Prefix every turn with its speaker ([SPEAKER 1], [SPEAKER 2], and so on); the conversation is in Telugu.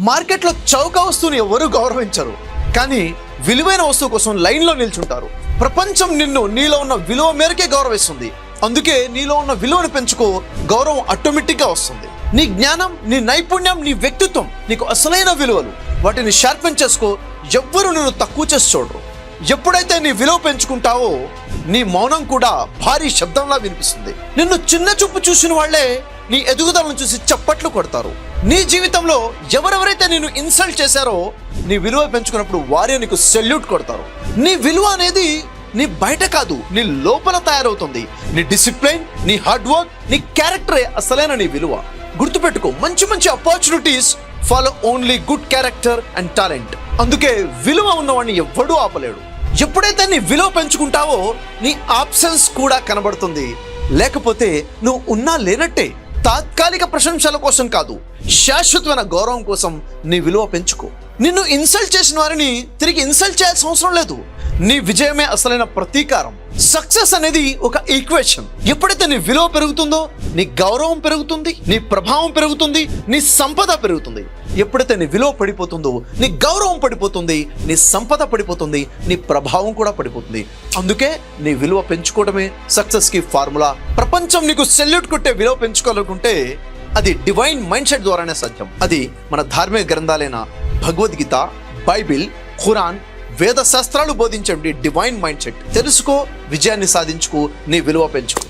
[SPEAKER 1] మార్కెట్లో చౌక వస్తువుని ఎవరు గౌరవించరు, కానీ విలువైన వస్తువు కోసం లైన్లో నిల్చుంటారు. ప్రపంచం నీలో ఉన్న విలువ మేరకే గౌరవిస్తుంది. అందుకే నీలో ఉన్న విలువను పెంచుకో, గౌరవం ఆటోమేటిక్గా వస్తుంది. నీ జ్ఞానం, నీ నైపుణ్యం, నీ వ్యక్తిత్వం నీకు అసలైన విలువలు. వాటిని షార్పెన్ చేసుకో. ఎవ్వరూ నిన్ను తక్కువ చేసి చూడరు. ఎప్పుడైతే నీ విలువ పెంచుకుంటావో నీ మౌనం కూడా భారీ శబ్దంలా వినిపిస్తుంది. నిన్ను చిన్న చూపు చూసిన వాళ్లే నీ ఎదుగుదలను చూసి చప్పట్లు కొడతారు. నీ జీవితంలో ఎవరెవరైతే నిన్ను ఇన్సల్ట్ చేశారో నీ విలువ పెంచుకున్నప్పుడు వారే నీకు సెల్యూట్ కొడతారు. నీ విలువ అనేది నీ బయట కాదు, నీ లోపల తయారవుతుంది. నీ డిసిప్లిన్, నీ హార్డ్ వర్క్, నీ క్యారెక్టరే అసలైన నీ విలువ. గుర్తుపెట్టుకో, మంచి మంచి opportunities follow only good character and talent. అందుకే విలువ ఉన్నవాడిని ఎవ్వడూ ఆపలేడు. ఎప్పుడైతే నీ విలువ పెంచుకుంటావో నీ ఆబ్సెన్స్ కూడా కనబడుతుంది. లేకపోతే నువ్వు ఉన్నా లేనట్టే. తాత్కాలిక ప్రశంసల కోసం కాదు, శాశ్వతమైన గౌరవం కోసం నీ విలువ పెంచుకో. నిన్ను ఇన్సల్ట్ చేసిన వారిని తిరిగి ఇన్సల్ట్ చేయాల్సిన అవసరం లేదు. నీ విజయమే అసలైన ప్రతీకారం. సక్సెస్ అనేది ఒక ఈక్వేషన్. ఎప్పుడైతే నీ విలువ పెరుగుతుందో నీ గౌరవం పెరుగుతుంది, నీ ప్రభావం పెరుగుతుంది, నీ సంపద పెరుగుతుంది. ఎప్పుడైతే నీ విలువ పడిపోతుందో నీ గౌరవం పడిపోతుంది, నీ సంపద పడిపోతుంది, నీ ప్రభావం కూడా పడిపోతుంది. అందుకే నీ విలువ పెంచుకోవడమే సక్సెస్కి ఫార్ములా. ప్రపంచం నీకు సెల్యూట్ కొట్టే విలువ పెంచుకోవాలనుకుంటే అది డివైన్ మైండ్ సెట్ ద్వారానే సాధ్యం. అది మన ధార్మిక గ్రంథాలైన భగవద్గీత, బైబిల్, ఖురాన్, వేద శాస్త్రాలు బోధించండి డివైన్ మైండ్ సెట్. తెలుసుకో, విజయాన్ని సాధించుకో, నీ విలువ పెంచుకో.